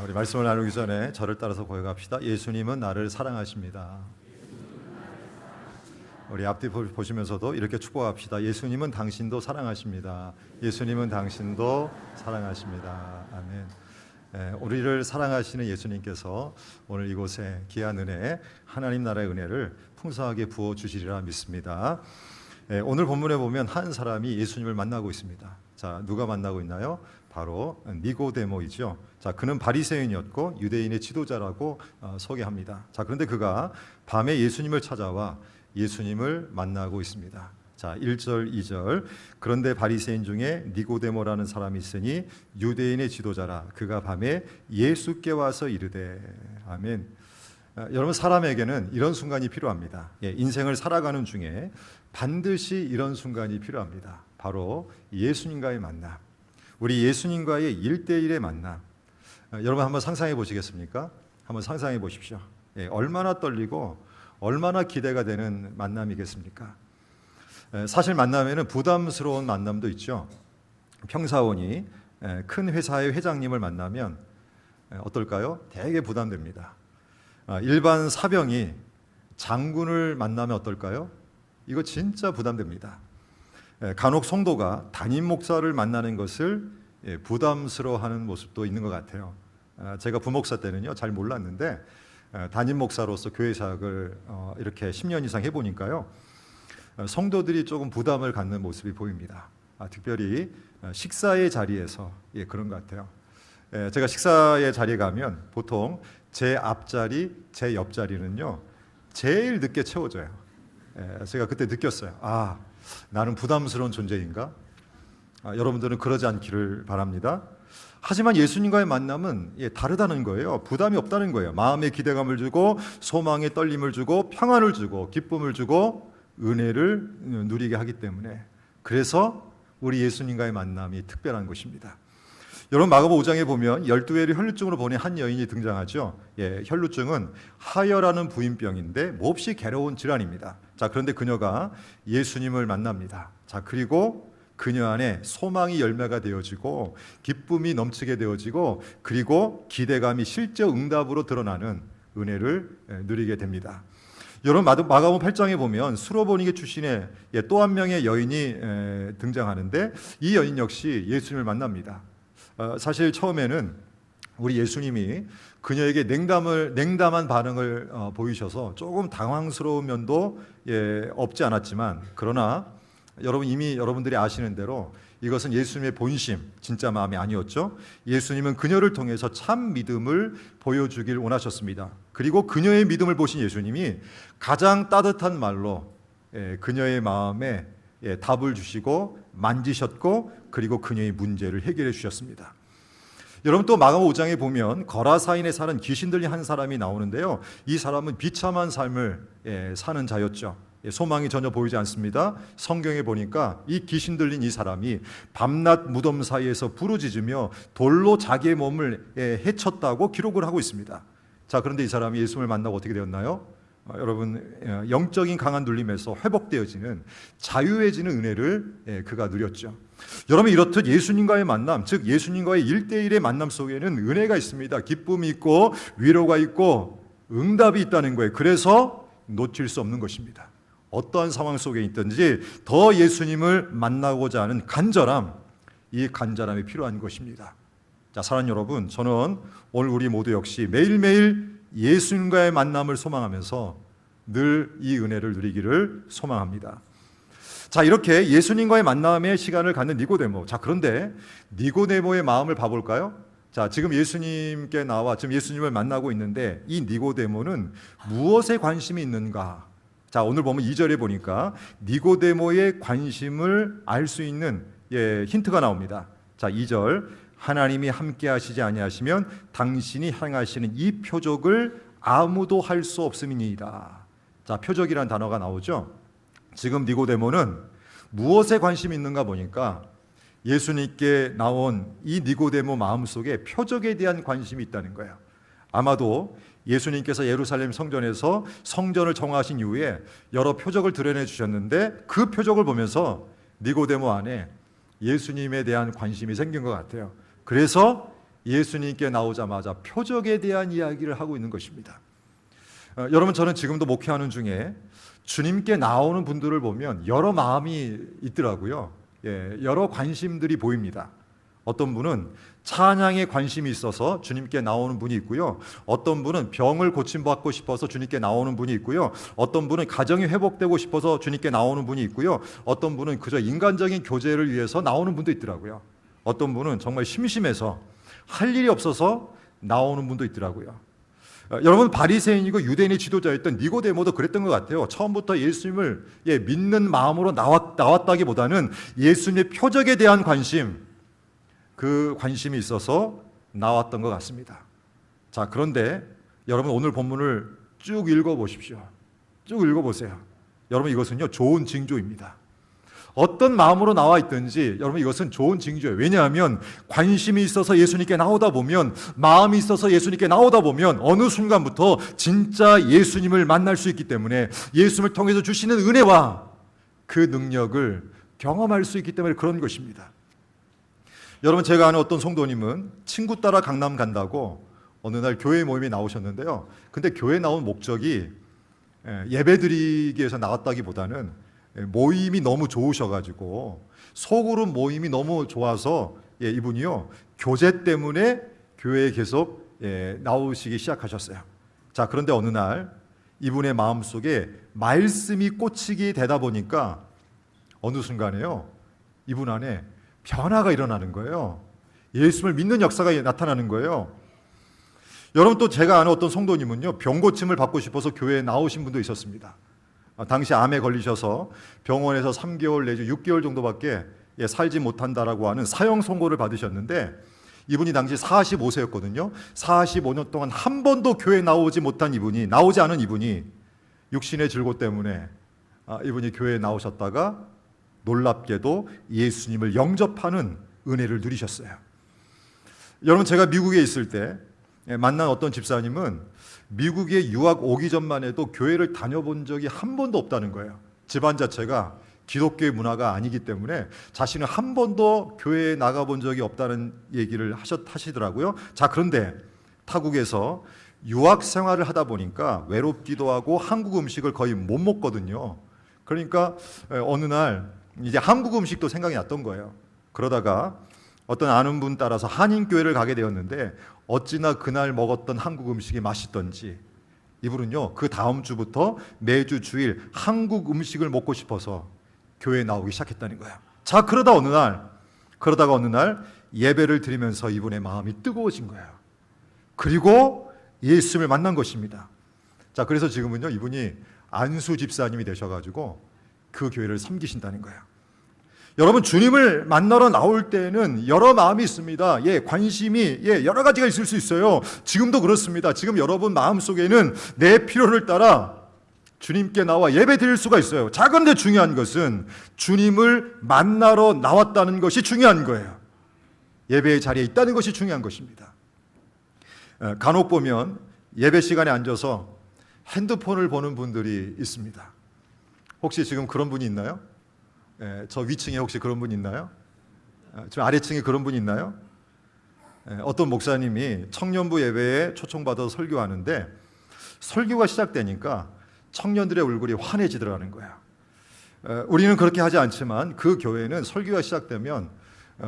우리 말씀을 나누기 전에 저를 따라서 고백합시다. 예수님은 나를 사랑하십니다. 우리 앞뒤 보시면서도 이렇게 축복합시다. 예수님은 당신도 사랑하십니다. 예수님은 당신도 사랑하십니다. 아멘. 우리를 사랑하시는 예수님께서 오늘 이곳에 귀한 은혜, 하나님 나라의 은혜를 풍성하게 부어주시리라 믿습니다. 오늘 본문에 보면 한 사람이 예수님을 만나고 있습니다. 자, 누가 만나고 있나요? 바로 니고데모이죠. 자, 그는 바리새인이었고 유대인의 지도자라고 소개합니다. 자, 그런데 그가 밤에 예수님을 찾아와 예수님을 만나고 있습니다. 자, 1절, 2절. 그런데 바리새인 중에 니고데모라는 사람이 있으니 유대인의 지도자라. 그가 밤에 예수께 와서 이르되. 아멘. 여러분, 사람에게는 이런 순간이 필요합니다. 인생을 살아가는 중에 반드시 이런 순간이 필요합니다. 바로 예수님과의 만남. 우리 예수님과의 1대1의 만남. 여러분 한번 상상해 보시겠습니까? 한번 상상해 보십시오. 얼마나 떨리고 얼마나 기대가 되는 만남이겠습니까? 사실 만남에는 부담스러운 만남도 있죠. 평사원이 큰 회사의 회장님을 만나면 어떨까요? 되게 부담됩니다. 일반 사병이 장군을 만나면 어떨까요? 이거 진짜 부담됩니다. 간혹 성도가 담임 목사를 만나는 것을 부담스러워하는 모습도 있는 것 같아요. 제가 부목사 때는요 잘 몰랐는데 담임 목사로서 교회 사역을 이렇게 10년 이상 해보니까요 성도들이 조금 부담을 갖는 모습이 보입니다. 특별히 식사의 자리에서 그런 것 같아요. 제가 식사의 자리에 가면 보통 제 앞자리, 제 옆자리는요 제일 늦게 채워져요. 제가 그때 느꼈어요. 나는 부담스러운 존재인가? 여러분들은 그러지 않기를 바랍니다. 하지만 예수님과의 만남은 다르다는 거예요. 부담이 없다는 거예요. 마음의 기대감을 주고 소망의 떨림을 주고 평안을 주고 기쁨을 주고 은혜를 누리게 하기 때문에, 그래서 우리 예수님과의 만남이 특별한 것입니다. 여러분, 마가복음 5장에 보면 12회를 혈루증으로 보낸 한 여인이 등장하죠. 혈루증은 하혈하는 부인병인데 몹시 괴로운 질환입니다. 자, 그런데 그녀가 예수님을 만납니다. 자, 그리고 그녀 안에 소망이 열매가 되어지고 기쁨이 넘치게 되어지고, 그리고 기대감이 실제 응답으로 드러나는 은혜를 누리게 됩니다. 여러분, 마가복음 8장에 보면 수로보니게 출신의 또 한 명의 여인이 등장하는데 이 여인 역시 예수님을 만납니다. 사실 처음에는 우리 예수님이 그녀에게 냉담한 반응을 보이셔서 조금 당황스러운 면도 없지 않았지만, 그러나 이미 여러분들이 아시는 대로 이것은 예수님의 본심, 진짜 마음이 아니었죠. 예수님은 그녀를 통해서 참 믿음을 보여주길 원하셨습니다. 그리고 그녀의 믿음을 보신 예수님이 가장 따뜻한 말로 그녀의 마음에 답을 주시고 만지셨고, 그리고 그녀의 문제를 해결해 주셨습니다. 여러분, 또 마가복음 5장에 보면 거라사인에 사는 귀신 들린 한 사람이 나오는데요, 이 사람은 비참한 삶을 사는 자였죠. 소망이 전혀 보이지 않습니다. 성경에 보니까 이 귀신 들린 이 사람이 밤낮 무덤 사이에서 부르짖으며 돌로 자기의 몸을 해쳤다고 기록을 하고 있습니다. 자, 그런데 이 사람이 예수님을 만나고 어떻게 되었나요? 여러분, 영적인 강한 눌림에서 회복되어지는, 자유해지는 은혜를 그가 누렸죠. 여러분, 이렇듯 예수님과의 만남, 즉 예수님과의 1대1의 만남 속에는 은혜가 있습니다. 기쁨이 있고 위로가 있고 응답이 있다는 거예요. 그래서 놓칠 수 없는 것입니다. 어떠한 상황 속에 있든지 더 예수님을 만나고자 하는 간절함, 이 간절함이 필요한 것입니다. 자, 사랑하는 여러분, 저는 오늘 우리 모두 역시 매일매일 예수님과의 만남을 소망하면서 늘 이 은혜를 누리기를 소망합니다. 자, 이렇게 예수님과의 만남의 시간을 갖는 니고데모. 자, 그런데 니고데모의 마음을 봐볼까요? 자, 지금 예수님께 나와 지금 예수님을 만나고 있는데 이 니고데모는 무엇에 관심이 있는가? 자, 오늘 보면 2절에 보니까 니고데모의 관심을 알 수 있는 힌트가 나옵니다. 자, 2절. 하나님이 함께 하시지 아니하시면 당신이 행하시는 이 표적을 아무도 할 수 없음이니이다. 자, 표적이라는 단어가 나오죠. 지금 니고데모는 무엇에 관심이 있는가 보니까 예수님께 나온 이 니고데모 마음속에 표적에 대한 관심이 있다는 거예요. 아마도 예수님께서 예루살렘 성전에서 성전을 정하신 이후에 여러 표적을 드러내 주셨는데 그 표적을 보면서 니고데모 안에 예수님에 대한 관심이 생긴 것 같아요. 그래서 예수님께 나오자마자 표적에 대한 이야기를 하고 있는 것입니다. 여러분, 저는 지금도 목회하는 중에 주님께 나오는 분들을 보면 여러 마음이 있더라고요. 여러 관심들이 보입니다. 어떤 분은 찬양에 관심이 있어서 주님께 나오는 분이 있고요. 어떤 분은 병을 고침받고 싶어서 주님께 나오는 분이 있고요. 어떤 분은 가정이 회복되고 싶어서 주님께 나오는 분이 있고요. 어떤 분은 그저 인간적인 교제를 위해서 나오는 분도 있더라고요. 어떤 분은 정말 심심해서 할 일이 없어서 나오는 분도 있더라고요. 여러분, 바리새인이고 유대인의 지도자였던 니고데모도 그랬던 것 같아요. 처음부터 예수님을 믿는 마음으로 나왔다기보다는 예수님의 표적에 대한 관심, 그 관심이 있어서 나왔던 것 같습니다. 자, 그런데 여러분, 오늘 본문을 쭉 읽어보십시오. 쭉 읽어보세요. 여러분, 이것은요, 좋은 징조입니다. 어떤 마음으로 나와 있든지 여러분, 이것은 좋은 징조예요. 왜냐하면 관심이 있어서 예수님께 나오다 보면, 마음이 있어서 예수님께 나오다 보면 어느 순간부터 진짜 예수님을 만날 수 있기 때문에, 예수님을 통해서 주시는 은혜와 그 능력을 경험할 수 있기 때문에 그런 것입니다. 여러분, 제가 아는 어떤 성도님은 친구 따라 강남 간다고 어느 날 교회 모임에 나오셨는데요. 근데 교회 나온 목적이 예배드리기 위해서 나왔다기보다는 모임이 너무 좋으셔가지고, 소그룹 모임이 너무 좋아서 이분이요, 교제 때문에 교회에 계속 나오시기 시작하셨어요. 자, 그런데 어느 날 이분의 마음속에 말씀이 꽂히게 되다 보니까 어느 순간에요, 이분 안에 변화가 일어나는 거예요. 예수를 믿는 역사가 나타나는 거예요. 여러분, 또 제가 아는 어떤 성도님은요, 병 고침을 받고 싶어서 교회에 나오신 분도 있었습니다. 당시 암에 걸리셔서 병원에서 3개월 내지 6개월 정도밖에 살지 못한다라고 하는 사형 선고를 받으셨는데, 이분이 당시 45세였거든요. 45년 동안 한 번도 교회에 나오지 않은 이분이 육신의 질고 때문에 이분이 교회에 나오셨다가 놀랍게도 예수님을 영접하는 은혜를 누리셨어요. 여러분, 제가 미국에 있을 때 만난 어떤 집사님은 미국에 유학 오기 전만 해도 교회를 다녀본 적이 한 번도 없다는 거예요. 집안 자체가 기독교의 문화가 아니기 때문에 자신은 한 번도 교회에 나가본 적이 없다는 얘기를 하시더라고요. 자, 그런데 타국에서 유학 생활을 하다 보니까 외롭기도 하고 한국 음식을 거의 못 먹거든요. 그러니까 어느 날 이제 한국 음식도 생각이 났던 거예요. 그러다가 어떤 아는 분 따라서 한인교회를 가게 되었는데, 어찌나 그날 먹었던 한국 음식이 맛있던지 이분은요, 그 다음 주부터 매주 주일 한국 음식을 먹고 싶어서 교회에 나오기 시작했다는 거예요. 자, 그러다가 어느 날 예배를 드리면서 이분의 마음이 뜨거워진 거예요. 그리고 예수님을 만난 것입니다. 자, 그래서 지금은요, 이분이 안수 집사님이 되셔가지고 그 교회를 섬기신다는 거예요. 여러분, 주님을 만나러 나올 때는 여러 마음이 있습니다. 관심이 여러 가지가 있을 수 있어요. 지금도 그렇습니다. 지금 여러분 마음속에는 내 필요를 따라 주님께 나와 예배 드릴 수가 있어요. 자, 그런데 중요한 것은 주님을 만나러 나왔다는 것이 중요한 거예요. 예배의 자리에 있다는 것이 중요한 것입니다. 간혹 보면 예배 시간에 앉아서 핸드폰을 보는 분들이 있습니다. 혹시 지금 그런 분이 있나요? 저 위층에 혹시 그런 분 있나요? 저 아래층에 그런 분 있나요? 어떤 목사님이 청년부 예배에 초청받아서 설교하는데, 설교가 시작되니까 청년들의 얼굴이 환해지더라는 거야. 우리는 그렇게 하지 않지만 그 교회는 설교가 시작되면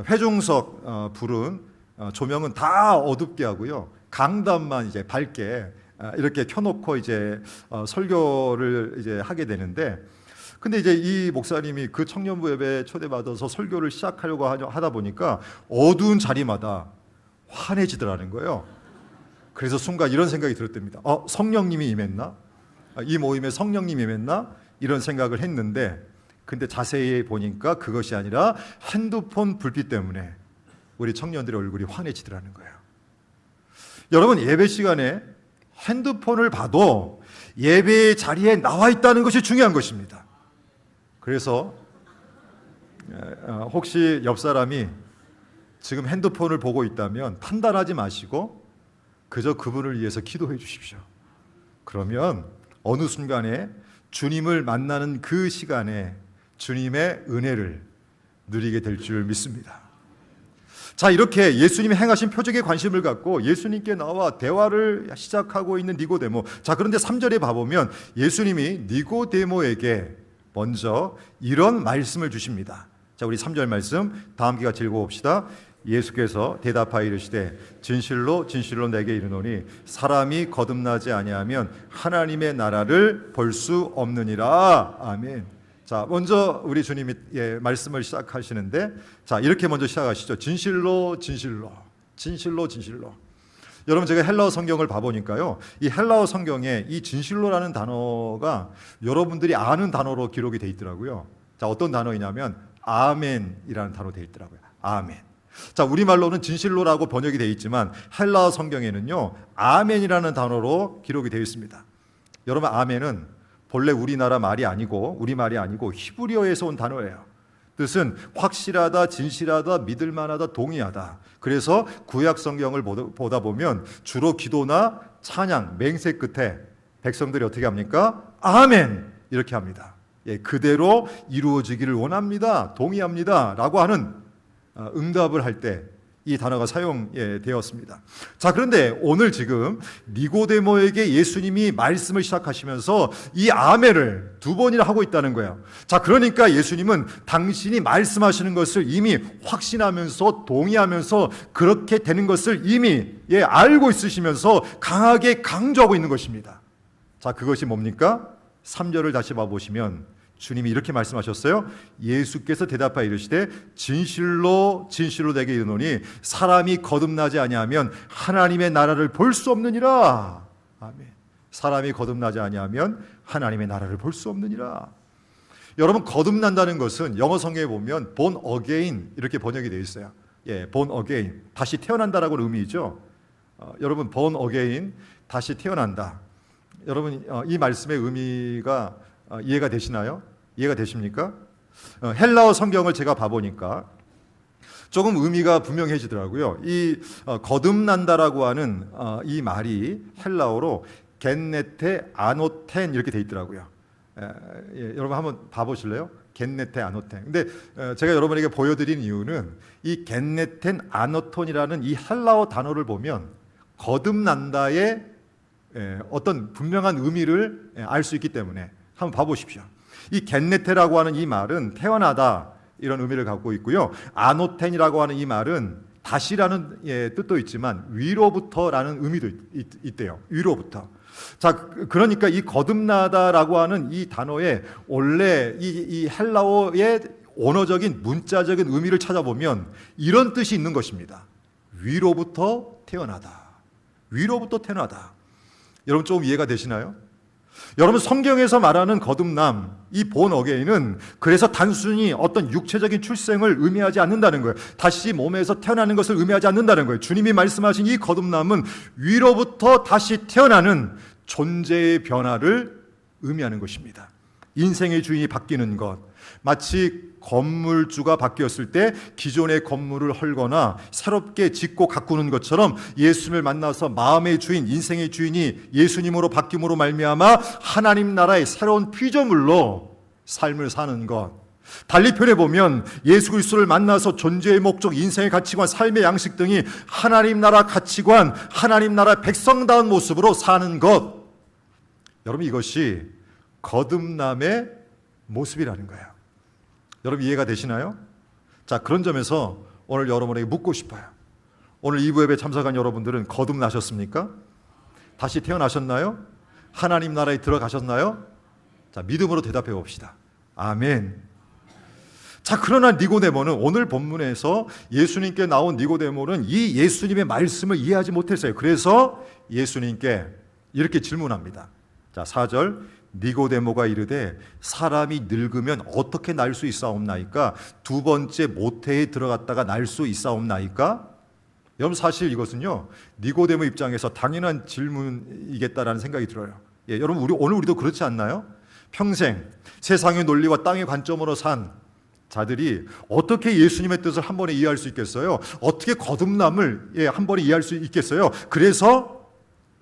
회중석 불은 조명은 다 어둡게 하고요, 강단만 이제 밝게 이렇게 켜놓고 이제 설교를 이제 하게 되는데, 근데 이제 이 목사님이 그 청년부 예배에 초대받아서 설교를 시작하려고 하다 보니까 어두운 자리마다 환해지더라는 거예요. 그래서 순간 이런 생각이 들었답니다. 성령님이 임했나? 이 모임에 성령님이 임했나? 이런 생각을 했는데, 근데 자세히 보니까 그것이 아니라 핸드폰 불빛 때문에 우리 청년들의 얼굴이 환해지더라는 거예요. 여러분, 예배 시간에 핸드폰을 봐도 예배의 자리에 나와 있다는 것이 중요한 것입니다. 그래서 혹시 옆 사람이 지금 핸드폰을 보고 있다면 판단하지 마시고 그저 그분을 위해서 기도해 주십시오. 그러면 어느 순간에 주님을 만나는 그 시간에 주님의 은혜를 누리게 될 줄 믿습니다. 자, 이렇게 예수님이 행하신 표적에 관심을 갖고 예수님께 나와 대화를 시작하고 있는 니고데모. 자, 그런데 3절에 봐보면 예수님이 니고데모에게 먼저 이런 말씀을 주십니다. 자, 우리 3절 말씀 다 함께 같이 읽어봅시다. 예수께서 대답하여 이르시되 진실로 진실로 내게 이르노니 사람이 거듭나지 아니하면 하나님의 나라를 볼 수 없느니라. 아멘. 자, 먼저 우리 주님이 말씀을 시작하시는데, 자, 이렇게 먼저 시작하시죠. 진실로 진실로 진실로 진실로. 여러분, 제가 헬라어 성경을 봐보니까요, 이 헬라어 성경에 이 진실로라는 단어가 여러분들이 아는 단어로 기록이 돼 있더라고요. 자, 어떤 단어이냐면 아멘이라는 단어로 돼 있더라고요. 아멘. 자, 우리말로는 진실로라고 번역이 되어 있지만 헬라어 성경에는요, 아멘이라는 단어로 기록이 되어 있습니다. 여러분, 아멘은 본래 우리나라 말이 아니고 우리말이 아니고 히브리어에서 온 단어예요. 뜻은 확실하다, 진실하다, 믿을만하다, 동의하다. 그래서 구약 성경을 보다 보면 주로 기도나 찬양, 맹세 끝에 백성들이 어떻게 합니까? 아멘 이렇게 합니다. 예, 그대로 이루어지기를 원합니다, 동의합니다 라고 하는 응답을 할 때 이 단어가 사용되었습니다. 자, 그런데 오늘 지금 니고데모에게 예수님이 말씀을 시작하시면서 이 아멘을 2번이나 하고 있다는 거예요. 자, 그러니까 예수님은 당신이 말씀하시는 것을 이미 확신하면서 동의하면서 그렇게 되는 것을 이미 알고 있으시면서 강하게 강조하고 있는 것입니다. 자, 그것이 뭡니까? 3절을 다시 봐보시면 주님이 이렇게 말씀하셨어요. 예수께서 대답하여 이르시되 진실로 진실로 내게 이르노니 사람이 거듭나지 아니하면 하나님의 나라를 볼 수 없느니라. 아멘. 사람이 거듭나지 아니하면 하나님의 나라를 볼 수 없느니라. 여러분, 거듭난다는 것은 영어 성경에 보면 born again 이렇게 번역이 되어 있어요. 예, born again, 다시 태어난다라고 의미죠. 여러분, born again, 다시 태어난다. 여러분, 이 말씀의 의미가 이해가 되시나요? 이해가 되십니까? 헬라어 성경을 제가 봐보니까 조금 의미가 분명해지더라고요. 이 거듭난다라고 하는 이 말이 헬라어로 겐네테 아노텐 이렇게 돼 있더라고요. 여러분 한번 봐보실래요? 겐네테 아노텐. 근데 제가 여러분에게 보여드린 이유는 이 겐네텐 아노톤이라는 이 헬라어 단어를 보면 거듭난다의 어떤 분명한 의미를 알 수 있기 때문에 한번 봐보십시오. 이 겐네테라고 하는 이 말은 태어나다 이런 의미를 갖고 있고요. 아노텐이라고 하는 이 말은 다시라는 뜻도 있지만 위로부터라는 의미도 있대요. 위로부터. 자, 그러니까 이 거듭나다라고 하는 이 단어의 원래 이 헬라어의 언어적인 문자적인 의미를 찾아보면 이런 뜻이 있는 것입니다. 위로부터 태어나다. 위로부터 태어나다. 여러분, 좀 이해가 되시나요? 여러분, 성경에서 말하는 거듭남, 이 born again은 그래서 단순히 어떤 육체적인 출생을 의미하지 않는다는 거예요. 다시 몸에서 태어나는 것을 의미하지 않는다는 거예요. 주님이 말씀하신 이 거듭남은 위로부터 다시 태어나는 존재의 변화를 의미하는 것입니다. 인생의 주인이 바뀌는 것, 마치 건물주가 바뀌었을 때 기존의 건물을 헐거나 새롭게 짓고 가꾸는 것처럼 예수님을 만나서 마음의 주인, 인생의 주인이 예수님으로 바뀜으로 말미암아 하나님 나라의 새로운 피조물로 삶을 사는 것. 달리 표현해 보면 예수 그리스도를 만나서 존재의 목적, 인생의 가치관, 삶의 양식 등이 하나님 나라 가치관, 하나님 나라 백성다운 모습으로 사는 것. 여러분, 이것이 거듭남의 모습이라는 거예요. 여러분, 이해가 되시나요? 자, 그런 점에서 오늘 여러분에게 묻고 싶어요. 오늘 2부 예배 참석한 여러분들은 거듭나셨습니까? 다시 태어나셨나요? 하나님 나라에 들어가셨나요? 자, 믿음으로 대답해 봅시다. 아멘. 자, 그러나 니고데모는 오늘 본문에서 예수님께 나온 니고데모는 이 예수님의 말씀을 이해하지 못했어요. 그래서 예수님께 이렇게 질문합니다. 자, 4절. 니고데모가 이르되 사람이 늙으면 어떻게 날 수 있사옵나이까? 2번째 모태에 들어갔다가 날 수 있사옵나이까? 여러분, 사실 이것은요, 니고데모 입장에서 당연한 질문이겠다라는 생각이 들어요. 예, 여러분, 오늘 우리도 그렇지 않나요? 평생 세상의 논리와 땅의 관점으로 산 자들이 어떻게 예수님의 뜻을 한 번에 이해할 수 있겠어요? 어떻게 거듭남을 한 번에 이해할 수 있겠어요? 그래서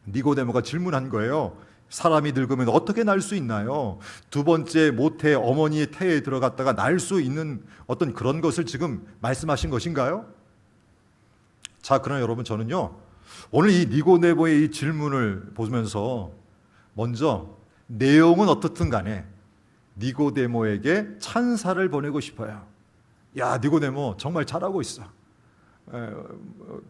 니고데모가 질문한 거예요. 사람이 늙으면 어떻게 날 수 있나요? 2번째 모태 어머니의 태에 들어갔다가 날 수 있는 어떤 그런 것을 지금 말씀하신 것인가요? 자, 그러나 여러분, 저는요 오늘 이 니고데모의 이 질문을 보면서 먼저 내용은 어떻든 간에 니고데모에게 찬사를 보내고 싶어요. 야, 니고데모 정말 잘하고 있어.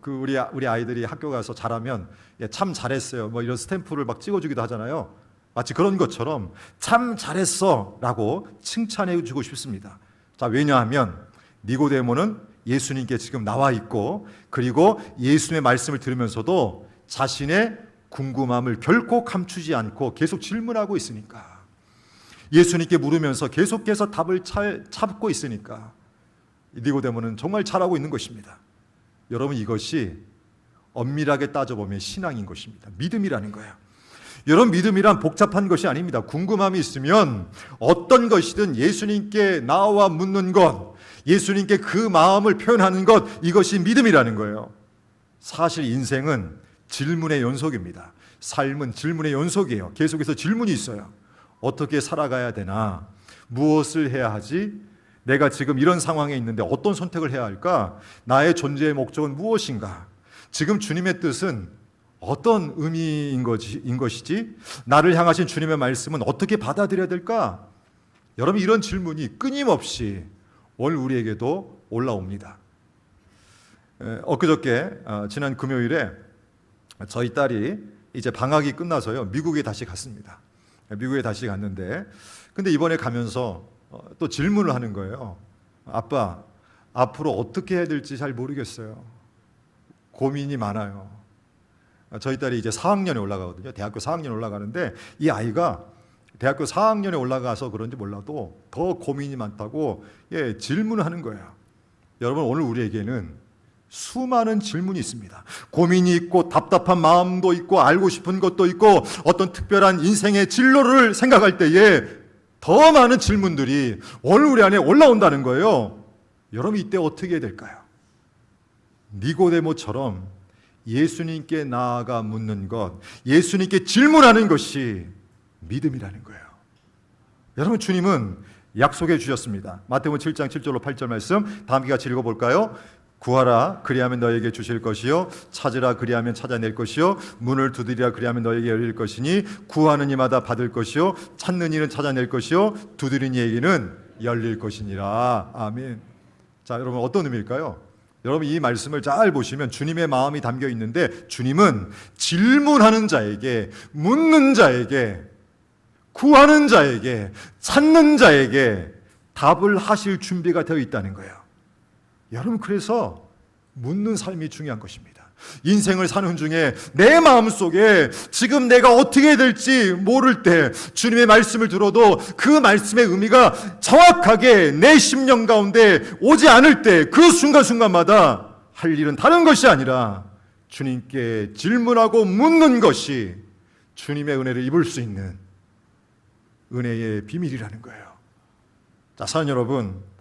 우리 아이들이 학교 가서 잘하면 참 잘했어요 뭐 이런 스탬프를 막 찍어주기도 하잖아요. 마치 그런 것처럼 참 잘했어 라고 칭찬해 주고 싶습니다. 자, 왜냐하면 니고데모는 예수님께 지금 나와 있고, 그리고 예수님의 말씀을 들으면서도 자신의 궁금함을 결코 감추지 않고 계속 질문하고 있으니까, 예수님께 물으면서 계속해서 답을 찾고 있으니까 니고데모는 정말 잘하고 있는 것입니다. 여러분, 이것이 엄밀하게 따져보면 신앙인 것입니다. 믿음이라는 거예요. 여러분, 믿음이란 복잡한 것이 아닙니다. 궁금함이 있으면 어떤 것이든 예수님께 나와 묻는 것, 예수님께 그 마음을 표현하는 것, 이것이 믿음이라는 거예요. 사실 인생은 질문의 연속입니다. 삶은 질문의 연속이에요. 계속해서 질문이 있어요. 어떻게 살아가야 되나? 무엇을 해야 하지? 내가 지금 이런 상황에 있는데 어떤 선택을 해야 할까? 나의 존재의 목적은 무엇인가? 지금 주님의 뜻은 어떤 의미인 것이지? 나를 향하신 주님의 말씀은 어떻게 받아들여야 될까? 여러분, 이런 질문이 끊임없이 오늘 우리에게도 올라옵니다. 엊그저께 지난 금요일에 저희 딸이 이제 방학이 끝나서요 미국에 다시 갔습니다. 미국에 다시 갔는데, 근데 이번에 가면서 또 질문을 하는 거예요. 아빠, 앞으로 어떻게 해야 될지 잘 모르겠어요. 고민이 많아요. 저희 딸이 이제 4학년에 올라가거든요. 대학교 4학년에 올라가는데, 이 아이가 대학교 4학년에 올라가서 그런지 몰라도 더 고민이 많다고 질문을 하는 거예요. 여러분, 오늘 우리에게는 수많은 질문이 있습니다. 고민이 있고 답답한 마음도 있고 알고 싶은 것도 있고 어떤 특별한 인생의 진로를 생각할 때에 더 많은 질문들이 오늘 우리 안에 올라온다는 거예요. 여러분, 이때 어떻게 해야 될까요? 니고데모처럼 예수님께 나아가 묻는 것, 예수님께 질문하는 것이 믿음이라는 거예요. 여러분, 주님은 약속해 주셨습니다. 마태복음 7장 7절로 8절 말씀 다 함께 같이 읽어볼까요? 구하라 그리하면 너에게 주실 것이요, 찾으라 그리하면 찾아낼 것이요, 문을 두드리라 그리하면 너에게 열릴 것이니 구하는 이마다 받을 것이요, 찾는 이는 찾아낼 것이요, 두드리는 이에게는 열릴 것이니라. 아멘. 자, 여러분, 어떤 의미일까요? 여러분, 이 말씀을 잘 보시면 주님의 마음이 담겨 있는데, 주님은 질문하는 자에게, 묻는 자에게, 구하는 자에게, 찾는 자에게 답을 하실 준비가 되어 있다는 거예요. 여러분, 그래서 묻는 삶이 중요한 것입니다. 인생을 사는 중에 내 마음속에 지금 내가 어떻게 해야 될지 모를 때 주님의 말씀을 들어도 그 말씀의 의미가 정확하게 내 심령 가운데 오지 않을 때 그 순간순간마다 할 일은 다른 것이 아니라 주님께 질문하고 묻는 것이 주님의 은혜를 입을 수 있는 은혜의 비밀이라는 거예요. 자, 사랑하는 여러분,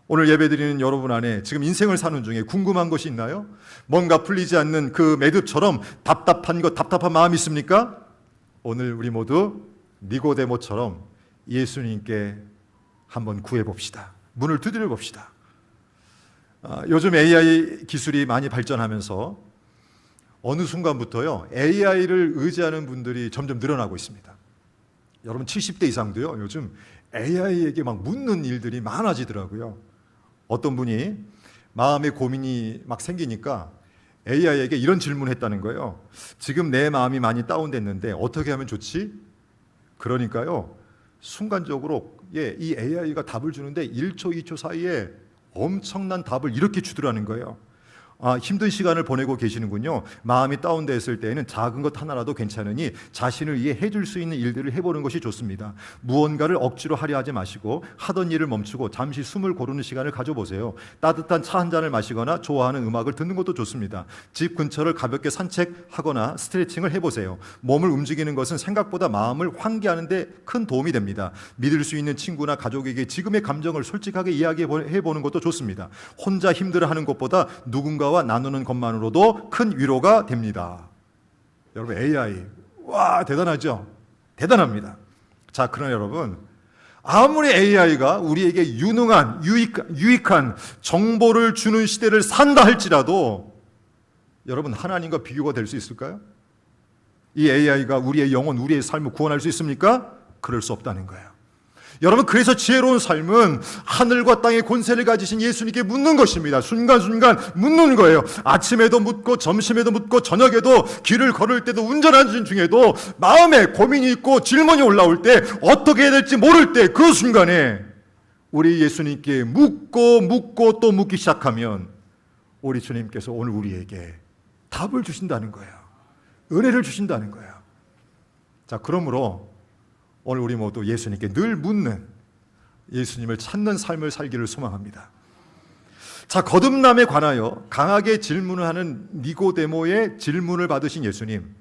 오늘 예배드리는 여러분 안에 지금 인생을 사는 중에 궁금한 것이 있나요? 뭔가 풀리지 않는 그 매듭처럼 답답한 것, 답답한 마음이 있습니까? 오늘 우리 모두 니고데모처럼 예수님께 한번 구해봅시다. 문을 두드려 봅시다. 요즘 AI 기술이 많이 발전하면서 어느 순간부터요 AI를 의지하는 분들이 점점 늘어나고 있습니다. 여러분, 70대 이상도요 요즘 AI에게 막 묻는 일들이 많아지더라고요. 어떤 분이 마음의 고민이 막 생기니까 AI에게 이런 질문을 했다는 거예요. 지금 내 마음이 많이 다운됐는데 어떻게 하면 좋지? 그러니까요, 순간적으로 이 AI가 답을 주는데 1초, 2초 사이에 엄청난 답을 이렇게 주더라는 거예요. 힘든 시간을 보내고 계시는군요. 마음이 다운됐을 때에는 작은 것 하나라도 괜찮으니 자신을 위해 해줄 수 있는 일들을 해보는 것이 좋습니다. 무언가를 억지로 하려 하지 마시고 하던 일을 멈추고 잠시 숨을 고르는 시간을 가져보세요. 따뜻한 차 한 잔을 마시거나 좋아하는 음악을 듣는 것도 좋습니다. 집 근처를 가볍게 산책하거나 스트레칭을 해보세요. 몸을 움직이는 것은 생각보다 마음을 환기하는 데 큰 도움이 됩니다. 믿을 수 있는 친구나 가족에게 지금의 감정을 솔직하게 이야기해보는 것도 좋습니다. 혼자 힘들어하는 것보다 누군가와 나누는 것만으로도 큰 위로가 됩니다. 여러분, AI, 와, 대단하죠? 대단합니다. 자, 그러나 여러분, 아무리 AI가 우리에게 유능한, 유익한 정보를 주는 시대를 산다 할지라도 여러분, 하나님과 비교가 될 수 있을까요? 이 AI가 우리의 영혼, 우리의 삶을 구원할 수 있습니까? 그럴 수 없다는 거예요. 여러분, 그래서 지혜로운 삶은 하늘과 땅의 권세를 가지신 예수님께 묻는 것입니다. 순간순간 묻는 거예요. 아침에도 묻고 점심에도 묻고 저녁에도 길을 걸을 때도 운전하는 중에도 마음에 고민이 있고 질문이 올라올 때 어떻게 해야 될지 모를 때 그 순간에 우리 예수님께 묻고 또 묻기 시작하면 우리 주님께서 오늘 우리에게 답을 주신다는 거예요. 은혜를 주신다는 거예요. 자, 그러므로 오늘 우리 모두 예수님께 늘 묻는, 예수님을 찾는 삶을 살기를 소망합니다. 자, 거듭남에 관하여 강하게 질문을 하는 니고데모의 질문을 받으신 예수님.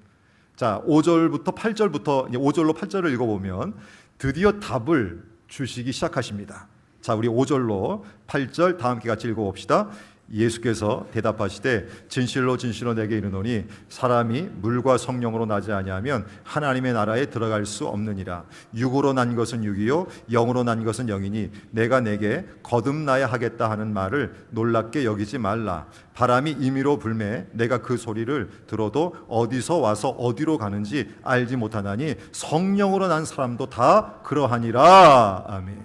자, 5절부터 8절부터 5절로 8절을 읽어보면 드디어 답을 주시기 시작하십니다. 자, 우리 5절로 8절 다 함께 같이 읽어봅시다. 예수께서 대답하시되 진실로 진실로 내게 이르노니 사람이 물과 성령으로 나지 아니하면 하나님의 나라에 들어갈 수 없느니라. 육으로 난 것은 육이요 영으로 난 것은 영이니 내가 내게 거듭나야 하겠다 하는 말을 놀랍게 여기지 말라. 바람이 임의로 불매 내가 그 소리를 들어도 어디서 와서 어디로 가는지 알지 못하나니 성령으로 난 사람도 다 그러하니라. 아멘.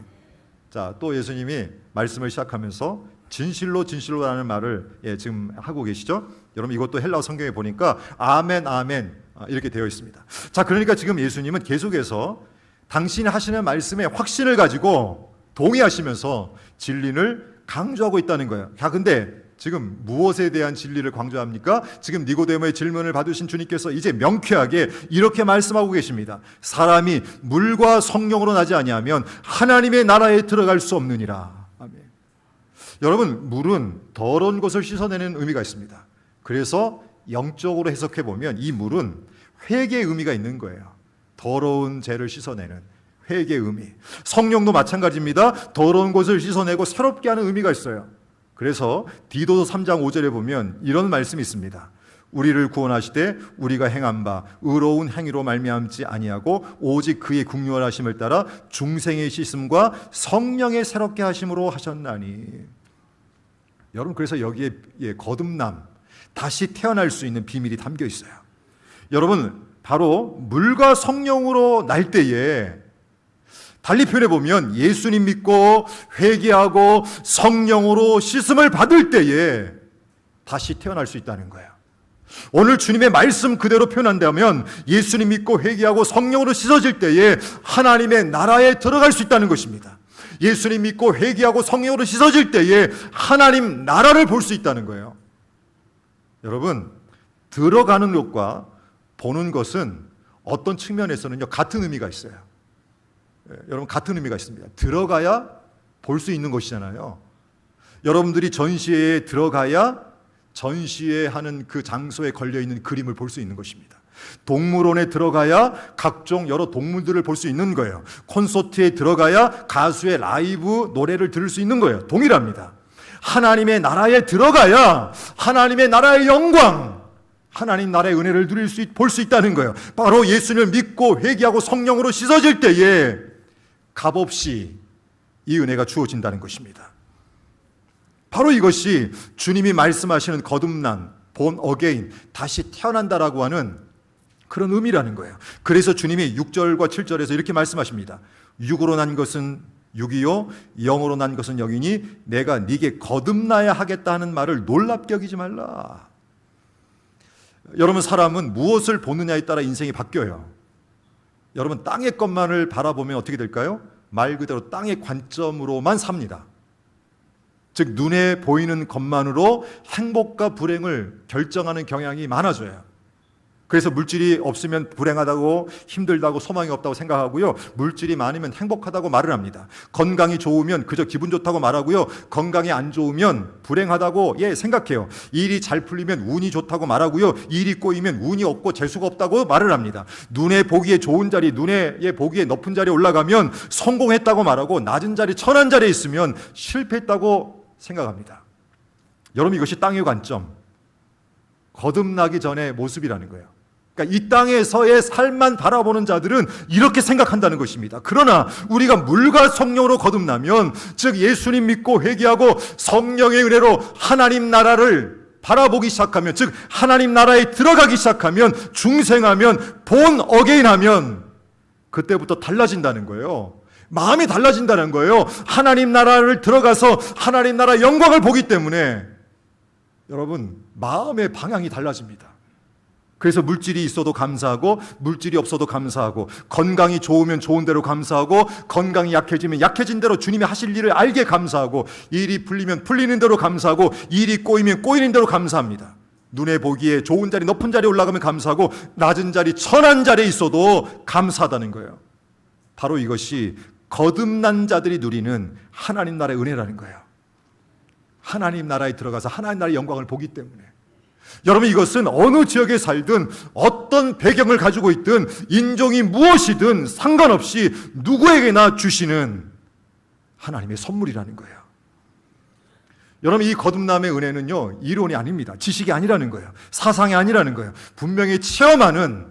자, 또 예수님이 말씀을 시작하면서 진실로 진실로라는 말을 지금 하고 계시죠? 여러분, 이것도 헬라어 성경에 보니까 아멘 아멘 이렇게 되어 있습니다. 자, 그러니까 지금 예수님은 계속해서 당신이 하시는 말씀에 확신을 가지고 동의하시면서 진리를 강조하고 있다는 거예요. 자, 근데 지금 무엇에 대한 진리를 강조합니까? 지금 니고데모의 질문을 받으신 주님께서 이제 명쾌하게 이렇게 말씀하고 계십니다. 사람이 물과 성령으로 나지 아니하면 하나님의 나라에 들어갈 수 없느니라. 여러분, 물은 더러운 것을 씻어내는 의미가 있습니다. 그래서 영적으로 해석해 보면 이 물은 회개의 의미가 있는 거예요. 더러운 죄를 씻어내는 회개의 의미. 성령도 마찬가지입니다. 더러운 것을 씻어내고 새롭게 하는 의미가 있어요. 그래서 디도서 3장 5절에 보면 이런 말씀이 있습니다. 우리를 구원하시되 우리가 행한 바 의로운 행위로 말미암지 아니하고 오직 그의 국률하심을 따라 중생의 씻음과 성령의 새롭게 하심으로 하셨나니. 여러분, 그래서 여기에 거듭남, 다시 태어날 수 있는 비밀이 담겨 있어요. 여러분, 바로 물과 성령으로 날 때에, 달리 표현해 보면 예수님 믿고 회개하고 성령으로 씻음을 받을 때에 다시 태어날 수 있다는 거예요. 오늘 주님의 말씀 그대로 표현한다면 예수님 믿고 회개하고 성령으로 씻어질 때에 하나님의 나라에 들어갈 수 있다는 것입니다. 예수님 믿고 회개하고 성령으로 씻어질 때에 하나님 나라를 볼 수 있다는 거예요. 여러분, 들어가는 것과 보는 것은 어떤 측면에서는요, 같은 의미가 있어요. 여러분, 같은 의미가 있습니다. 들어가야 볼 수 있는 것이잖아요. 여러분들이 전시회에 들어가야 전시회하는 그 장소에 걸려있는 그림을 볼 수 있는 것입니다. 동물원에 들어가야 각종 여러 동물들을 볼 수 있는 거예요. 콘서트에 들어가야 가수의 라이브 노래를 들을 수 있는 거예요. 동일합니다. 하나님의 나라에 들어가야 하나님의 나라의 영광, 하나님 나라의 은혜를 볼 수 있다는 거예요. 바로 예수님을 믿고 회개하고 성령으로 씻어질 때에 값없이 이 은혜가 주어진다는 것입니다. 바로 이것이 주님이 말씀하시는 거듭난, born again, 다시 태어난다라고 하는 그런 의미라는 거예요. 그래서 주님이 6절과 7절에서 이렇게 말씀하십니다. 육으로 난 것은 육이요 영으로 난 것은 영이니 내가 네게 거듭나야 하겠다 하는 말을 놀랍게 여기지 말라. 여러분, 사람은 무엇을 보느냐에 따라 인생이 바뀌어요. 여러분, 땅의 것만을 바라보면 어떻게 될까요? 말 그대로 땅의 관점으로만 삽니다. 즉, 눈에 보이는 것만으로 행복과 불행을 결정하는 경향이 많아져요. 그래서 물질이 없으면 불행하다고, 힘들다고, 소망이 없다고 생각하고요. 물질이 많으면 행복하다고 말을 합니다. 건강이 좋으면 그저 기분 좋다고 말하고요. 건강이 안 좋으면 불행하다고 생각해요. 일이 잘 풀리면 운이 좋다고 말하고요. 일이 꼬이면 운이 없고 재수가 없다고 말을 합니다. 눈에 보기에 좋은 자리, 눈에 보기에 높은 자리에 올라가면 성공했다고 말하고, 낮은 자리, 천한 자리에 있으면 실패했다고 생각합니다. 여러분, 이것이 땅의 관점, 거듭나기 전의 모습이라는 거예요. 그러니까 이 땅에서의 삶만 바라보는 자들은 이렇게 생각한다는 것입니다. 그러나 우리가 물과 성령으로 거듭나면, 즉 예수님 믿고 회개하고 성령의 은혜로 하나님 나라를 바라보기 시작하면, 즉 하나님 나라에 들어가기 시작하면, 중생하면, 본 어게인하면 그때부터 달라진다는 거예요. 마음이 달라진다는 거예요. 하나님 나라를 들어가서 하나님 나라 영광을 보기 때문에 여러분 마음의 방향이 달라집니다. 그래서 물질이 있어도 감사하고 물질이 없어도 감사하고, 건강이 좋으면 좋은 대로 감사하고, 건강이 약해지면 약해진 대로 주님이 하실 일을 알게 감사하고, 일이 풀리면 풀리는 대로 감사하고, 일이 꼬이면 꼬이는 대로 감사합니다. 눈에 보기에 좋은 자리, 높은 자리에 올라가면 감사하고, 낮은 자리, 천한 자리에 있어도 감사하다는 거예요. 바로 이것이 거듭난 자들이 누리는 하나님 나라의 은혜라는 거예요. 하나님 나라에 들어가서 하나님 나라의 영광을 보기 때문에. 여러분, 이것은 어느 지역에 살든 어떤 배경을 가지고 있든 인종이 무엇이든 상관없이 누구에게나 주시는 하나님의 선물이라는 거예요. 여러분, 이 거듭남의 은혜는요, 이론이 아닙니다. 지식이 아니라는 거예요. 사상이 아니라는 거예요. 분명히 체험하는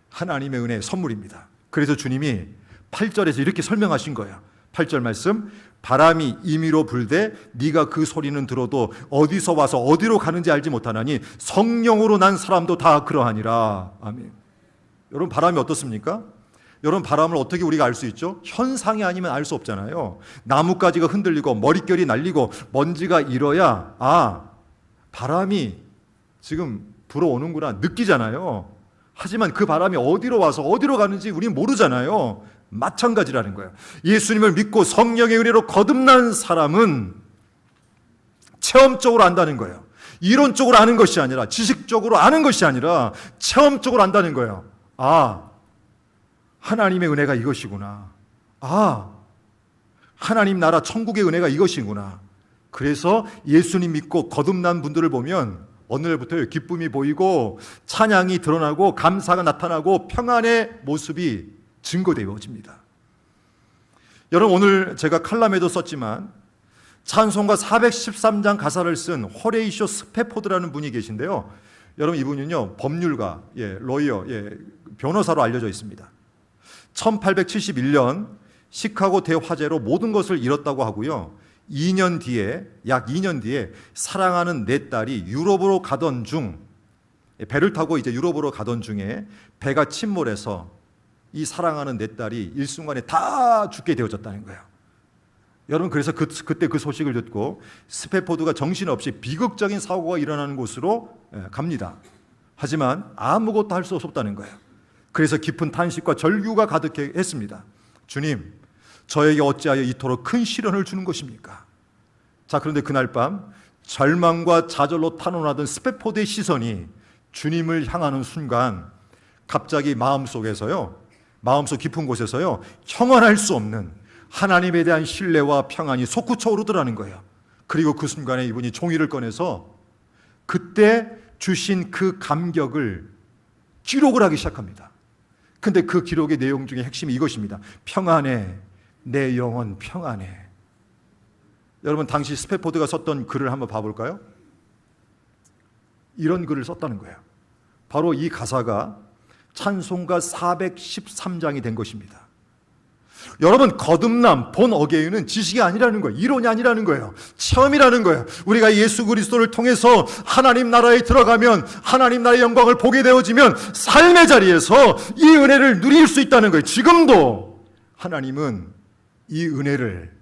하나님의 은혜의 선물입니다. 그래서 주님이 8절에서 이렇게 설명하신 거예요. 8절 말씀, 바람이 임의로 불되 네가 그 소리는 들어도 어디서 와서 어디로 가는지 알지 못하나니 성령으로 난 사람도 다 그러하니라. 아멘. 여러분, 바람이 어떻습니까? 여러분, 바람을 어떻게 우리가 알 수 있죠? 현상이 아니면 알 수 없잖아요. 나뭇가지가 흔들리고 머릿결이 날리고 먼지가 일어야 바람이 지금 불어오는구나 느끼잖아요. 하지만 그 바람이 어디로 와서 어디로 가는지 우리는 모르잖아요. 마찬가지라는 거예요. 예수님을 믿고 성령의 은혜로 거듭난 사람은 체험적으로 안다는 거예요. 이론적으로 아는 것이 아니라, 지식적으로 아는 것이 아니라 체험적으로 안다는 거예요. 하나님의 은혜가 이것이구나. 하나님 나라 천국의 은혜가 이것이구나. 그래서 예수님 믿고 거듭난 분들을 보면 어느 날부터 기쁨이 보이고 찬양이 드러나고 감사가 나타나고 평안의 모습이 증거되어집니다. 여러분, 오늘 제가 칼럼에도 썼지만 찬송가 413장 가사를 쓴 호레이쇼 스페포드라는 분이 계신데요. 여러분, 이분은요 법률가, 로이어, 변호사로 알려져 있습니다. 1871년 시카고 대화재로 모든 것을 잃었다고 하고요. 약 2년 뒤에 사랑하는 내 딸이 유럽으로 가던 중, 배를 타고 이제 유럽으로 가던 중에 배가 침몰해서 이 사랑하는 내 딸이 일순간에 다 죽게 되어졌다는 거예요. 여러분, 그래서 그때 그 소식을 듣고 스페포드가 정신없이 비극적인 사고가 일어나는 곳으로 갑니다. 하지만 아무것도 할 수 없었다는 거예요. 그래서 깊은 탄식과 절규가 가득했습니다. 주님, 저에게 어찌하여 이토록 큰 시련을 주는 것입니까? 자, 그런데 그날 밤 절망과 좌절로 탄원하던 스페포드의 시선이 주님을 향하는 순간 갑자기 마음속 깊은 곳에서요, 형언할 수 없는 하나님에 대한 신뢰와 평안이 솟구쳐 오르더라는 거예요. 그리고 그 순간에 이분이 종이를 꺼내서 그때 주신 그 감격을 기록을 하기 시작합니다. 근데 그 기록의 내용 중에 핵심이 이것입니다. 평안해, 내 영혼 평안해. 여러분, 당시 스페포드가 썼던 글을 한번 봐볼까요? 이런 글을 썼다는 거예요. 바로 이 가사가 찬송가 413장이 된 것입니다. 여러분, 거듭남, 본 어게인은 지식이 아니라는 거예요. 이론이 아니라는 거예요. 체험이라는 거예요. 우리가 예수 그리스도를 통해서 하나님 나라에 들어가면, 하나님 나라의 영광을 보게 되어지면 삶의 자리에서 이 은혜를 누릴 수 있다는 거예요. 지금도 하나님은 이 은혜를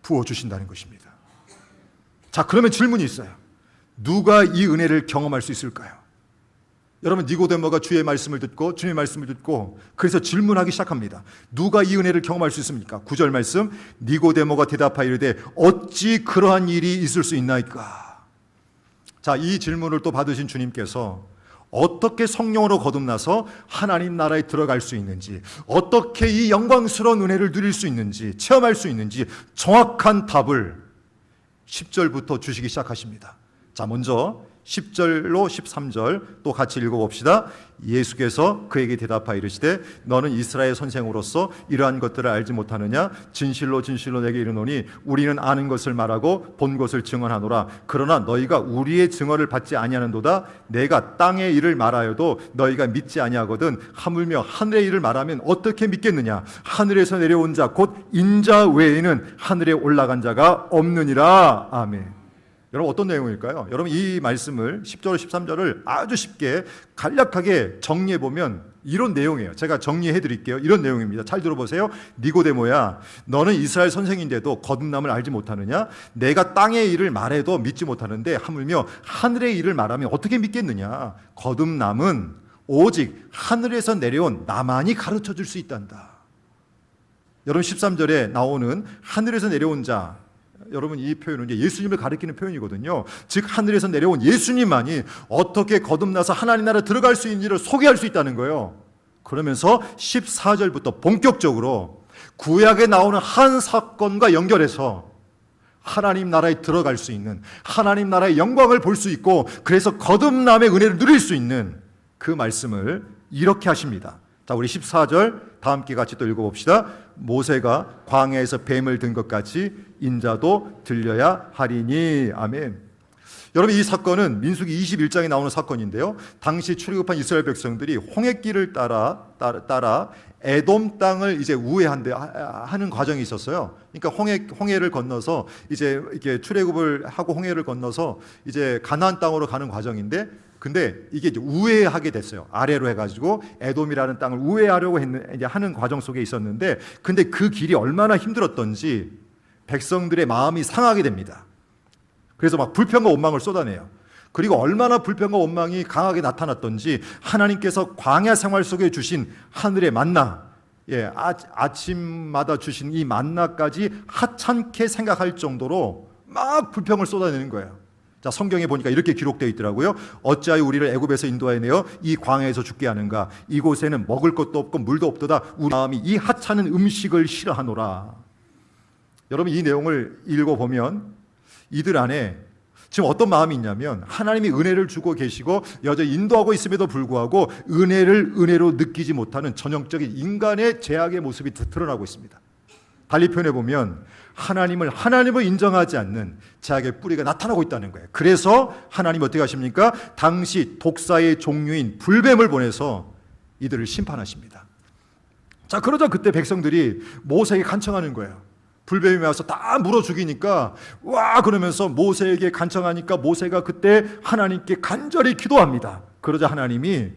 부어주신다는 것입니다. 자, 그러면 질문이 있어요. 누가 이 은혜를 경험할 수 있을까요? 여러분, 니고데모가 주의 말씀을 듣고 주님의 말씀을 듣고 그래서 질문하기 시작합니다. 누가 이 은혜를 경험할 수 있습니까? 9절 말씀, 니고데모가 대답하여 이르되 어찌 그러한 일이 있을 수 있나이까? 자, 이 질문을 또 받으신 주님께서 어떻게 성령으로 거듭나서 하나님 나라에 들어갈 수 있는지, 어떻게 이 영광스러운 은혜를 누릴 수 있는지, 체험할 수 있는지 정확한 답을 10절부터 주시기 시작하십니다. 자, 먼저 10절로 13절 또 같이 읽어봅시다. 예수께서 그에게 대답하여 이르시되 너는 이스라엘 선생으로서 이러한 것들을 알지 못하느냐? 진실로 진실로 내게 이르노니 우리는 아는 것을 말하고 본 것을 증언하노라. 그러나 너희가 우리의 증언을 받지 아니하는도다. 내가 땅의 일을 말하여도 너희가 믿지 아니하거든. 하물며 하늘의 일을 말하면 어떻게 믿겠느냐? 하늘에서 내려온 자 곧 인자 외에는 하늘에 올라간 자가 없느니라. 아멘. 여러분 어떤 내용일까요? 여러분 이 말씀을 10절 13절을 아주 쉽게 간략하게 정리해 보면 이런 내용이에요. 제가 정리해 드릴게요. 이런 내용입니다. 잘 들어보세요. 니고데모야, 너는 이스라엘 선생인데도 거듭남을 알지 못하느냐? 내가 땅의 일을 말해도 믿지 못하는데 하물며 하늘의 일을 말하면 어떻게 믿겠느냐? 거듭남은 오직 하늘에서 내려온 나만이 가르쳐 줄 수 있단다. 여러분 13절에 나오는 하늘에서 내려온 자, 여러분 이 표현은 예수님을 가리키는 표현이거든요. 즉 하늘에서 내려온 예수님만이 어떻게 거듭나서 하나님 나라에 들어갈 수 있는지를 소개할 수 있다는 거예요. 그러면서 14절부터 본격적으로 구약에 나오는 한 사건과 연결해서 하나님 나라에 들어갈 수 있는, 하나님 나라의 영광을 볼 수 있고, 그래서 거듭남의 은혜를 누릴 수 있는 그 말씀을 이렇게 하십니다. 자, 우리 14절 다 함께 같이 또 읽어봅시다. 모세가 광야에서 뱀을 든 것 같이 인자도 들려야 하리니. 아멘. 여러분 이 사건은 민수기 21장에 나오는 사건인데요. 당시 출애굽한 이스라엘 백성들이 홍해길을 따라 에돔 땅을 이제 하는 과정이 있었어요. 그러니까 홍해를 건너서 이제 이렇게 출애굽을 하고 홍해를 건너서 이제 가나안 땅으로 가는 과정인데, 근데 이게 이제 우회하게 됐어요. 아래로 해가지고 에돔이라는 땅을 우회하려고 하는 과정 속에 있었는데, 근데 그 길이 얼마나 힘들었던지 백성들의 마음이 상하게 됩니다. 그래서 막 불평과 원망을 쏟아내요. 그리고 얼마나 불평과 원망이 강하게 나타났던지 하나님께서 광야 생활 속에 주신 하늘의 만나, 아침마다 주신 이 만나까지 하찮게 생각할 정도로 막 불평을 쏟아내는 거예요. 자, 성경에 보니까 이렇게 기록되어 있더라고요. 어찌하여 우리를 애굽에서 인도하여 내어 이 광야에서 죽게 하는가? 이곳에는 먹을 것도 없고 물도 없도다. 우리 마음이 이 하찮은 음식을 싫어하노라. 여러분 이 내용을 읽어보면 이들 안에 지금 어떤 마음이 있냐면, 하나님이 은혜를 주고 계시고 여전히 인도하고 있음에도 불구하고 은혜로 느끼지 못하는 전형적인 인간의 죄악의 모습이 드러나고 있습니다. 달리 표현해 보면 하나님을 인정하지 않는 죄악의 뿌리가 나타나고 있다는 거예요. 그래서 하나님이 어떻게 하십니까? 당시 독사의 종류인 불뱀을 보내서 이들을 심판하십니다. 자, 그러자 그때 백성들이 모세에게 간청하는 거예요. 불뱀이 와서 다 물어 죽이니까 와 그러면서 모세에게 간청하니까 모세가 그때 하나님께 간절히 기도합니다. 그러자 하나님이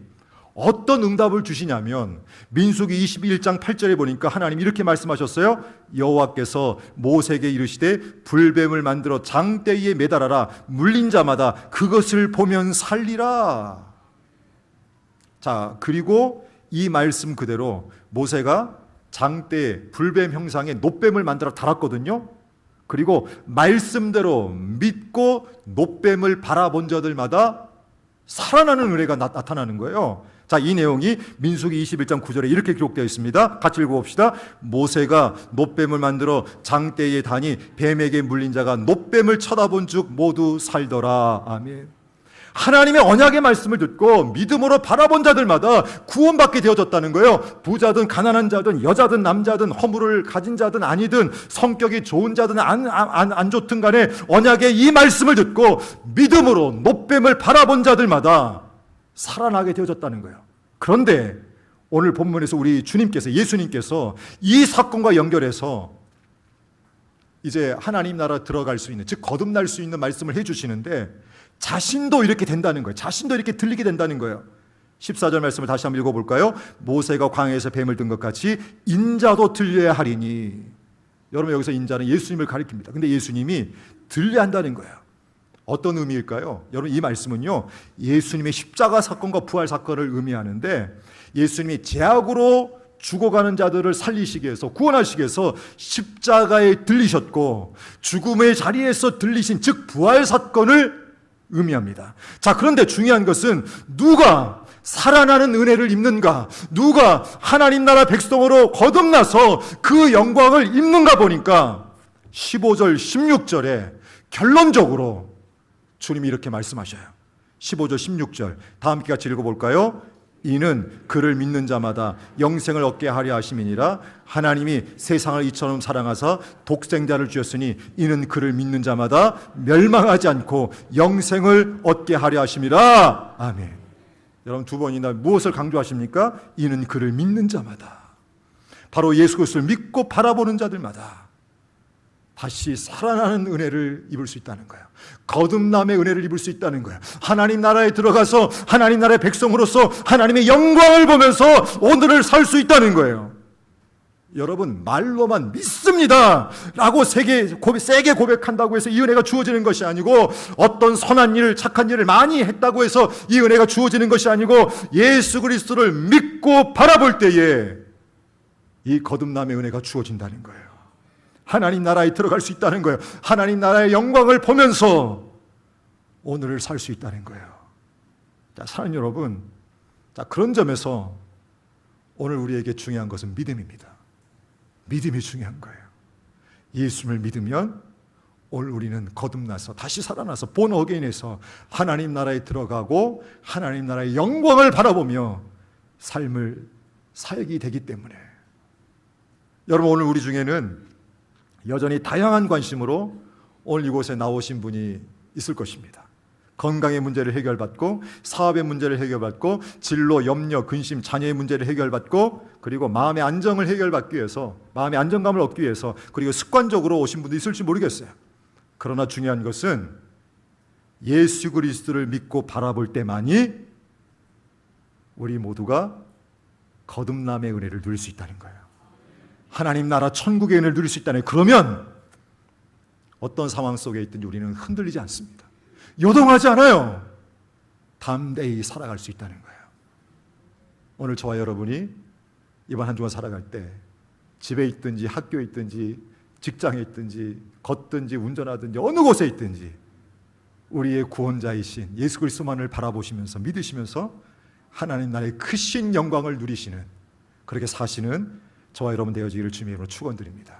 어떤 응답을 주시냐면 민수기 21장 8절에 보니까 하나님이 이렇게 말씀하셨어요. 여호와께서 모세에게 이르시되 불뱀을 만들어 장대에 매달아라. 물린 자마다 그것을 보면 살리라. 자, 그리고 이 말씀 그대로 모세가 장대에 불뱀 형상의 놋뱀을 만들어 달았거든요. 그리고 말씀대로 믿고 놋뱀을 바라본 자들마다 살아나는 은혜가 나타나는 거예요. 자, 이 내용이 민수기 21장 9절에 이렇게 기록되어 있습니다. 같이 읽어봅시다. 모세가 놋뱀을 만들어 장대에 다니 뱀에게 물린 자가 놋뱀을 쳐다본 즉 모두 살더라. 아멘. 하나님의 언약의 말씀을 듣고 믿음으로 바라본 자들마다 구원받게 되어졌다는 거예요. 부자든 가난한 자든 여자든 남자든 허물을 가진 자든 아니든 성격이 좋은 자든 안 좋든 간에 언약의 이 말씀을 듣고 믿음으로 놋뱀을 바라본 자들마다 살아나게 되어졌다는 거예요. 그런데 오늘 본문에서 우리 예수님께서 이 사건과 연결해서 이제 하나님 나라 들어갈 수 있는, 즉 거듭날 수 있는 말씀을 해주시는데 자신도 이렇게 된다는 거예요. 자신도 이렇게 들리게 된다는 거예요. 14절 말씀을 다시 한번 읽어볼까요? 모세가 광야에서 뱀을 든 것 같이 인자도 들려야 하리니. 여러분 여기서 인자는 예수님을 가리킵니다. 근데 예수님이 들려야 한다는 거예요. 어떤 의미일까요? 여러분 이 말씀은요, 예수님의 십자가 사건과 부활 사건을 의미하는데, 예수님이 죄악으로 죽어가는 자들을 살리시기 위해서, 구원하시기 위해서 십자가에 들리셨고 죽음의 자리에서 들리신, 즉 부활 사건을 의미합니다. 자, 그런데 중요한 것은 누가 살아나는 은혜를 입는가, 누가 하나님 나라 백성으로 거듭나서 그 영광을 입는가 보니까 15절 16절에 결론적으로 주님이 이렇게 말씀하셔요. 15절 16절 다 함께 같이 읽어볼까요? 이는 그를 믿는 자마다 영생을 얻게 하려 하심이니라. 하나님이 세상을 이처럼 사랑하사 독생자를 주셨으니 이는 그를 믿는 자마다 멸망하지 않고 영생을 얻게 하려 하심이라. 아멘. 여러분 두 번이나 무엇을 강조하십니까? 이는 그를 믿는 자마다. 바로 예수 그리스도를 믿고 바라보는 자들마다 다시 살아나는 은혜를 입을 수 있다는 거예요. 거듭남의 은혜를 입을 수 있다는 거예요. 하나님 나라에 들어가서 하나님 나라의 백성으로서 하나님의 영광을 보면서 오늘을 살 수 있다는 거예요. 여러분, 말로만 믿습니다 라고 세게 고백한다고 해서 이 은혜가 주어지는 것이 아니고, 어떤 선한 일, 착한 일을 많이 했다고 해서 이 은혜가 주어지는 것이 아니고, 예수 그리스도를 믿고 바라볼 때에 이 거듭남의 은혜가 주어진다는 거예요. 하나님 나라에 들어갈 수 있다는 거예요. 하나님 나라의 영광을 보면서 오늘을 살 수 있다는 거예요. 자, 사랑하는 여러분, 자, 그런 점에서 오늘 우리에게 중요한 것은 믿음입니다. 믿음이 중요한 거예요. 예수를 믿으면 오늘 우리는 거듭나서 다시 살아나서 본 어게인에서 하나님 나라에 들어가고 하나님 나라의 영광을 바라보며 삶을 살게 되기 때문에, 여러분, 오늘 우리 중에는 여전히 다양한 관심으로 오늘 이곳에 나오신 분이 있을 것입니다. 건강의 문제를 해결받고, 사업의 문제를 해결받고, 진로, 염려, 근심, 자녀의 문제를 해결받고, 그리고 마음의 안정을 해결받기 위해서, 마음의 안정감을 얻기 위해서, 그리고 습관적으로 오신 분도 있을지 모르겠어요. 그러나 중요한 것은 예수 그리스도를 믿고 바라볼 때만이 우리 모두가 거듭남의 은혜를 누릴 수 있다는 거예요. 하나님 나라 천국의 은혜를 누릴 수 있다는 거예요. 그러면 어떤 상황 속에 있든지 우리는 흔들리지 않습니다. 요동하지 않아요. 담대히 살아갈 수 있다는 거예요. 오늘 저와 여러분이 이번 한 주간 살아갈 때 집에 있든지 학교에 있든지 직장에 있든지 걷든지 운전하든지 어느 곳에 있든지 우리의 구원자이신 예수 그리스도만을 바라보시면서 믿으시면서 하나님 나라의 크신 영광을 누리시는, 그렇게 사시는 저와 여러분 되어지기를 주님의 이름으로 축원드립니다.